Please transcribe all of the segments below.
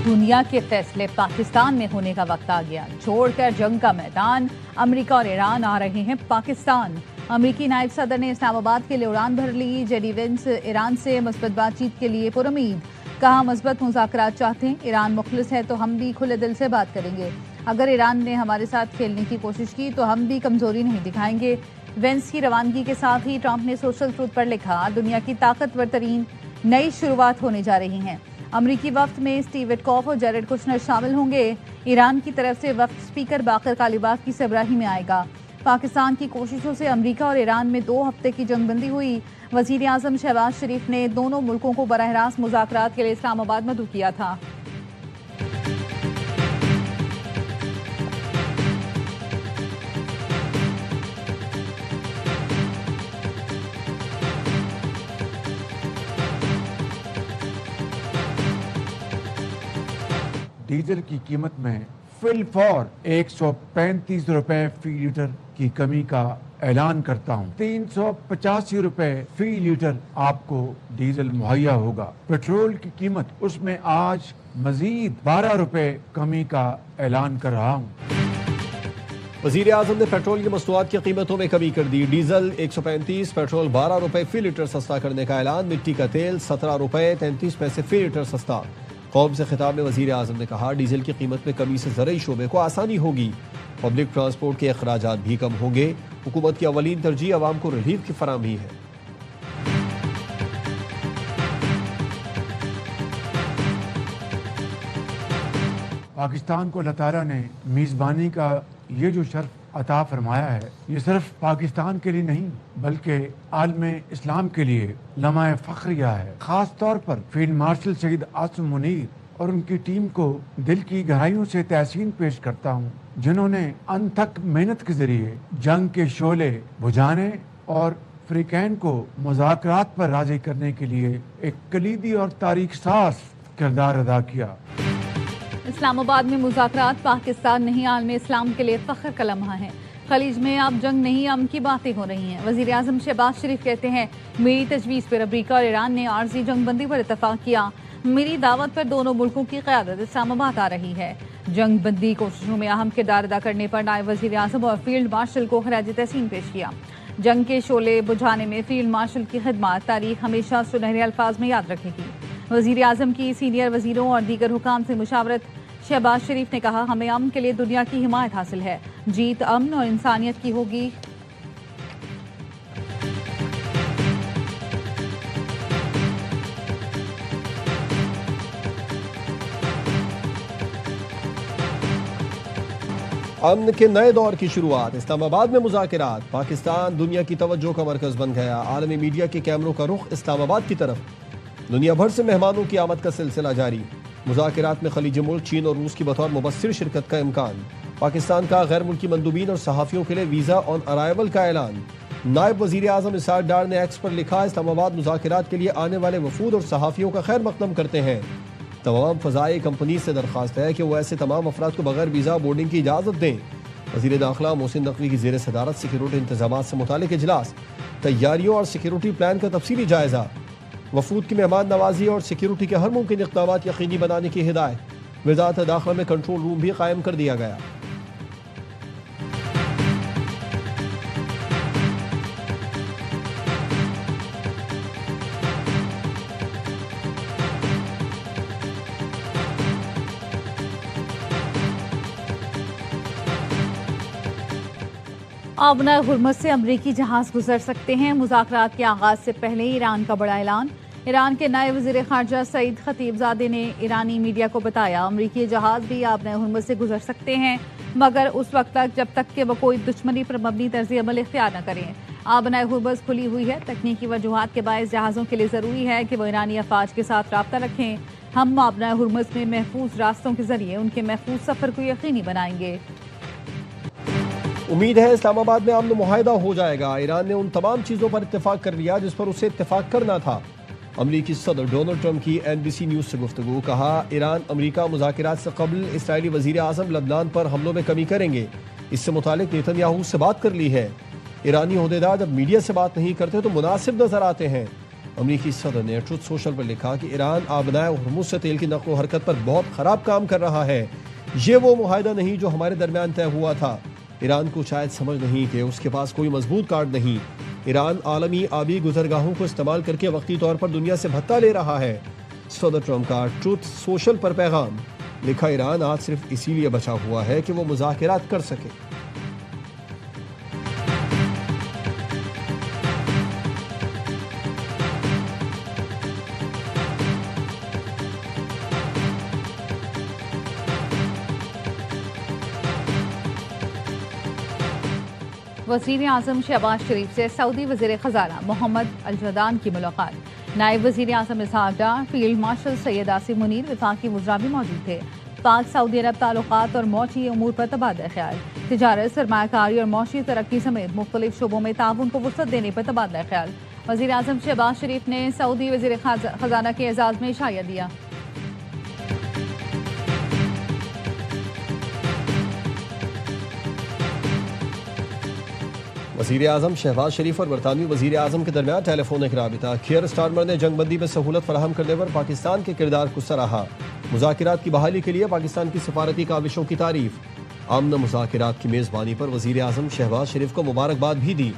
दुनिया के फैसले पाकिस्तान में होने का वक्त आ गया। छोड़कर जंग का मैदान अमेरिका और ईरान आ रहे हैं पाकिस्तान। अमेरिकी नायब सदर ने इस्लामाबाद के लिए उड़ान भर ली। जेडी वेंस ईरान से मुस्बत बातचीत के लिए पुरुमीद, कहा मुस्बत मुज़ाकरात चाहते हैं, ईरान मुखलिस है तो हम भी खुले दिल से बात करेंगे। अगर ईरान ने हमारे साथ खेलने की कोशिश की तो हम भी कमजोरी नहीं दिखाएंगे। वेंस की रवानगी के साथ ही ट्रंप ने सोशल ट्रूथ पर लिखा, दुनिया की ताकतवर तरीन नई शुरुआत होने जा रही हैं। अमरीकी वफ्द में स्टीव विटकॉफ और जेरेड कुशनर शामिल होंगे। ईरान की तरफ से वफ्द स्पीकर बाकर कालिबाफ की सरबराही में आएगा। पाकिस्तान की कोशिशों से अमरीका और ईरान में 2 हफ्ते की जंगबंदी हुई। वजीर आजम शहबाज शरीफ ने दोनों मुल्कों को बराह रास्त मुज़ाकरात के लिए इस्लामाबाद मदऊ किया था। डीजल की कीमत में फिलफौर 135 रुपए फी लीटर की कमी का ऐलान करता हूँ। 385 रुपए फी लीटर आपको डीजल मुहैया होगा। पेट्रोल की कीमत उसमें आज मजीद 12 रुपए कमी का ऐलान कर रहा हूँ। वजीर आजम ने पेट्रोल की मस्तूआत की कीमतों में कमी कर दी। डीजल 135, पेट्रोल 12 रुपए फी लीटर सस्ता करने का ऐलान। मिट्टी का तेल 17 रुपए 33 पैसे फी लीटर सस्ता। कौम से खिताब में वजीर आजम ने कहा, डीजल की कीमत में कमी से ज़रूरी शोबे को आसानी होगी। पब्लिक ट्रांसपोर्ट के अखराजात भी कम होंगे। हुकूमत की अवलीन तरजीह अवाम को रिलीफ की फराहमी है। पाकिस्तान को अल्लाह ताला ने मेज़बानी का ये जो शर्फ अता फरमाया है, ये सिर्फ पाकिस्तान के लिए नहीं बल्कि आलमे इस्लाम के लिए लम्हा फ़ख्रिया है। खास तौर पर फील्ड मार्शल शहीद आसिम मुनीर और उनकी टीम को दिल की गहराइयों से तहसीन पेश करता हूँ, जिन्होंने अनथक मेहनत के जरिए जंग के शोले बुझाने और अफ्रीकैन को मुज़ाकरात पर राजी करने के लिए एक कलीदी और तारीख साज किरदार अदा किया। इस्लामाबाद में मुज़ाकरात पाकिस्तान नहीं आलम इस्लाम के लिए फ़ख्र का लम्हा है। खलीज में अब जंग नहीं अमन की बातें हो रही हैं। वज़ीर आज़म शहबाज शरीफ कहते हैं, मेरी तजवीज़ पर अमरीका और ईरान ने आर्जी जंगबंदी पर इतफाक़ किया। मेरी दावत पर दोनों मुल्कों की क़यादत इस्लामाबाद आ रही है। जंगबंदी कोशिशों में अहम किरदार अदा करने पर नायब वज़ीर आज़म और फील्ड मार्शल को खराज तहसीन पेश किया। जंग के शोले बुझाने में फील्ड मार्शल की खिदमत तारीख हमेशा सुनहरे अल्फाज में याद रखेगी। वज़ीर आज़म की सीनियर वज़ीरों और दीगर हुकाम से मुशावरत। शहबाज शरीफ ने कहा, हमें अमन के लिए दुनिया की हिमायत हासिल है। जीत अमन और इंसानियत की होगी। अमन के नए दौर की शुरुआत। इस्लामाबाद में मुज़ाकरात। पाकिस्तान दुनिया की तवज्जो का मरकज बन गया। आलमी मीडिया के कैमरों का रुख इस्लामाबाद की तरफ। दुनिया भर से मेहमानों की आमद का सिलसिला जारी। मुज़ाकरात में खलीजी मुल्क चीन और रूस की बतौर मुबस्सिर शिरकत का इम्कान। पाकिस्तान का गैर मुल्की मंदूबीन और सहाफ़ियों के लिए वीज़ा ऑन अराइवल का ऐलान। नायब वज़ीर आज़म इसाक डार ने एक्स पर लिखा, इस्लामाबाद मुज़ाकरात के लिए आने वाले वफूद और सहाफ़ियों का खैर मक़दम करते हैं। तमाम फ़ज़ाई कंपनी से दरख्वास्त है कि वो ऐसे तमाम अफराद को बगैर वीज़ा बोर्डिंग की इजाज़त दें। वज़ीर दाखिला मोहसिन नकवी की ज़ेर सदारत सिक्योरिटी इंतज़ामात से मुतालिक इजलास। तैयारियों और सिक्योरिटी प्लान का तफसीली जायज़ा। वफूद की मेहमान नवाजी और सिक्योरिटी के हर मुमकिन इक़दामात यकीनी बनाने की हिदायत। वज़ारत दाखिला में कंट्रोल रूम भी कायम कर दिया गया। आबना हुर्मुज़ से अमरीकी जहाज गुजर सकते हैं। मुज़ाकरात के आगाज़ से पहले ईरान का बड़ा ऐलान। ईरान के नए वज़ीर ख़ारजा सईद खतीबज़ादे ने ईरानी मीडिया को बताया, अमरीकी जहाज भी आबना हुर्मुज़ से गुजर सकते हैं, मगर उस वक्त तक जब तक कि वो कोई दुश्मनी पर मबनी तर्ज़ अमल इख्तियार न करें। आबना हुर्मुज़ खुली हुई है। तकनीकी वजूहात के बायस जहाज़ों के लिए ज़रूरी है कि वो ईरानी अफवाज के साथ रब्ता रखें। हम आबना हुर्मुज़ में महफूज रास्तों के जरिए उनके महफूज सफ़र को यकीनी बनाएंगे। उम्मीद है इस्लामाबाद में अमन मुआहदा हो जाएगा। ईरान ने उन तमाम चीज़ों पर इत्तेफाक कर लिया जिस पर उसे इत्तेफाक करना था। अमरीकी सदर डोनाल्ड ट्रंप की NBC न्यूज़ से गुफ्तगू। कहा, ईरान अमरीका मुज़ाकरात से कबल इसराइली वज़ीर आज़म लबनान पर हमलों में कमी करेंगे। इससे मुतालिक नेतन्याहू से बात कर ली है। ईरानी ओहदेदार जब मीडिया से बात नहीं करते तो मुनासिब नजर आते हैं। अमरीकी सदर ने ट्रुथ सोशल पर लिखा कि ईरान आबनाए हुर्मुज़ से तेल की नक़्ल हरकत पर बहुत ख़राब काम कर रहा है। ये वो मुआहदा नहीं जो हमारे दरमियान तय हुआ था। ईरान को शायद समझ नहीं कि उसके पास कोई मजबूत कार्ड नहीं। ईरान आलमी आबी गुजरगाहों को इस्तेमाल करके वक्ती तौर पर दुनिया से भत्ता ले रहा है। सदर ट्रंप का ट्रुथ सोशल पर पैगाम, लिखा ईरान आज सिर्फ इसीलिए बचा हुआ है कि वो मुज़ाकरात कर सके। वज़ीर आज़म शहबाज शरीफ से सऊदी वज़ीर ख़ज़ाना मोहम्मद अल-जदान की मुलाकात। नायब वज़ीर आज़म इसहाक डार, फील्ड मार्शल सैयद आसिम मुनीर, वफाकी वज़रा भी मौजूद थे। पाक सऊदी अरब ताल्लुकात और मौशी अमूर पर तबादला ख्याल। तिजारत, सरमायाकारी और मौशी तरक्की समेत मुख्तलिफ शोबों में ताउन को वुसअत देने पर तबादला ख्याल। वज़ीर आज़म शहबाज शरीफ ने सऊदी वज़ीर ख़ज़ाना के एजाज़ में इशारा दिया। वज़ीर आज़म शहबाज शरीफ और बरतानवी वज़ीर आज़म के दरमियान टेलीफोनिक राबिता। कियर स्टारमर ने जंगबंदी में सहूलत फराहम करने पर पाकिस्तान के किरदार को सराहा। मुज़ाकरात की बहाली के लिए पाकिस्तान की सफारती काविशों की तारीफ। अमन मुज़ाकरात की मेज़बानी पर वज़ीर आज़म शहबाज शरीफ को मुबारकबाद भी दी।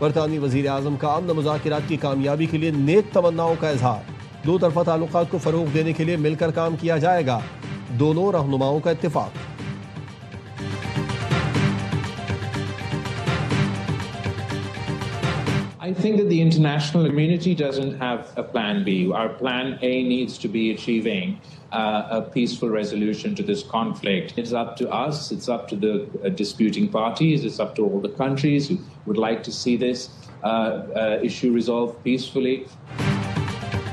बरतानवी वज़ीर आज़म का अमन मुज़ाकरात की कामयाबी के लिए नेक तमन्नाओं का इजहार। दो तरफ़ा ताल्लुकात को फ़रोग़ देने के लिए मिलकर काम किया जाएगा। दोनों रहनुमाओं का इत्तेफाक। I think that the international community doesn't have a plan B. Our plan A needs to be achieving a peaceful resolution to this conflict. It's up to us, it's up to the disputing parties, it's up to all the countries who would like to see this issue resolved peacefully.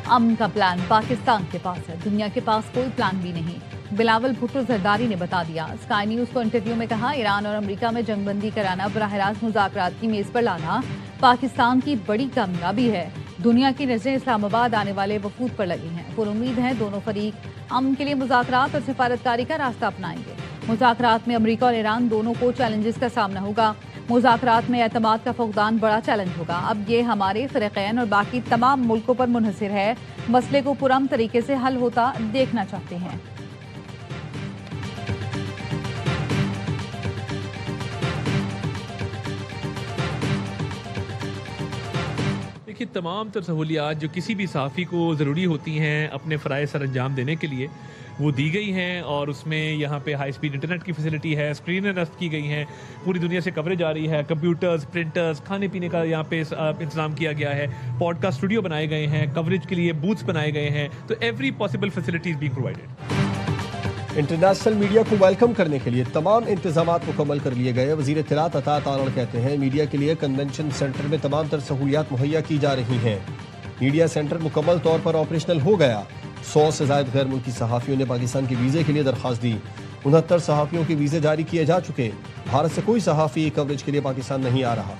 अमन का plan Pakistan के पास है, दुनिया के पास कोई plan भी नहीं। बिलावल भुट्टो जरदारी ने बता दिया। स्काई न्यूज को इंटरव्यू में कहा, ईरान और अमेरिका में जंगबंदी कराना, बराह रास्त मुज़ाकरात की मेज पर लाना पाकिस्तान की बड़ी कामयाबी है। दुनिया की नजरें इस्लामाबाद आने वाले वफूद पर लगी हैं। पुरुम्मीद है दोनों फरीक अमन के लिए मुज़ाकरात और सिफारतकारी का रास्ता अपनाएंगे। मुज़ाकरात में अमेरिका और ईरान दोनों को चैलेंजेस का सामना होगा। मुज़ाकरात में एतमाद का फुक़दान बड़ा चैलेंज होगा। अब ये हमारे फ़रीक़ैन और बाकी तमाम मुल्कों पर मुनहसिर है। मसले को पुरअमन तरीके से हल होता देखना चाहते हैं। देखिए, तमाम तर सहूलियात जो किसी भी सहाफ़ी को ज़रूरी होती हैं अपने फ़राइज़ सर अंजाम देने के लिए, वो दी गई हैं। और उसमें यहाँ पे हाई स्पीड इंटरनेट की फैसिलिटी है, स्क्रीनें नस्ब की गई हैं, पूरी दुनिया से कवरेज आ रही है, कंप्यूटर्स, प्रिंटर्स, खाने पीने का यहाँ पे इंतज़ाम किया गया है, पॉडकास्ट स्टूडियो बनाए गए हैं, कवरेज के लिए बूथ्स बनाए गए हैं। तो every possible facility is being provided. International media को वेलकम करने के लिए तमाम इंतजामात मुकम्मल कर लिए गए। वज़ीर इत्तलात अता तारण कहते हैं, मीडिया के लिए कन्वेंशन सेंटर में तमाम तर सहूलियात मुहैया की जा रही हैं। मीडिया सेंटर मुकम्मल तौर पर ऑपरेशनल हो गया। 100 से ज़ायद गैर मुल्की सहाफ़ियों ने पाकिस्तान के वीज़े के लिए दरख्वास्त दी। 69 सहाफ़ियों के वीज़े जारी किए जा चुके। भारत से कोई सहाफ़ी कवरेज के लिए पाकिस्तान नहीं आ रहा।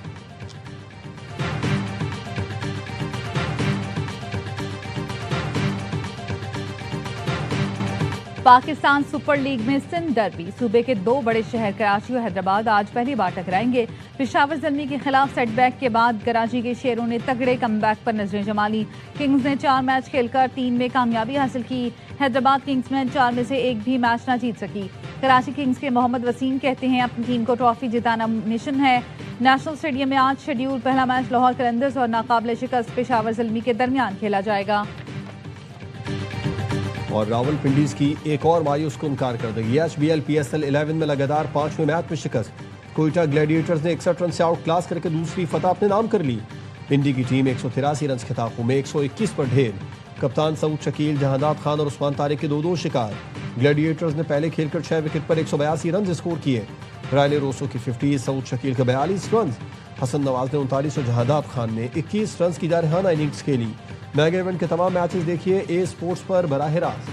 पाकिस्तान सुपर लीग में सिंध डर्बी, सूबे के दो बड़े शहर कराची और हैदराबाद आज पहली बार टकराएंगे। पेशावर ज़ल्मी के खिलाफ सेटबैक के बाद कराची के शेरों ने तगड़े कमबैक पर नजरें जमा ली। किंग्स ने 4 मैच खेलकर 3 में कामयाबी हासिल की। हैदराबाद किंग्स में 4 में से एक भी मैच न जीत सकी। कराची किंग्स के मोहम्मद वसीम कहते हैं, अपनी टीम को ट्रॉफी जिताना मिशन है। नेशनल स्टेडियम में आज शेड्यूल पहला मैच लाहौर कलंदर्स और नाकाबिले शिकस्त पेशावर ज़ल्मी के दरमियान खेला जाएगा। और रावलपिंडीज की एक और मायूस कुन कारकर्दगी। HBL PSL 11 में लगातार 5वें मैच में शिकस्त। कोयटा ग्लैडिएटर्स ने 61 रन से आउट क्लास करके दूसरी फतह अपने नाम कर ली। पिंडी की टीम 183 रन के ताक़ू में 121 पर ढेर। कप्तान सऊद शकील, जहादात खान और उस्मान तारिक के 2-2 शिकार। ग्लैडिएटर्स ने पहले खेलकर 6 विकेट पर 182 रन स्कोर किए। रायले रोसो की 50, सऊद शकील के 42 रन, हसन नवाज ने 39 और जहादात खान ने 21 रन की जारहाना इनिंग्स खेली। मेगा इवेंट के तमाम मैचेस देखिए ए स्पोर्ट्स पर बराह रास्त।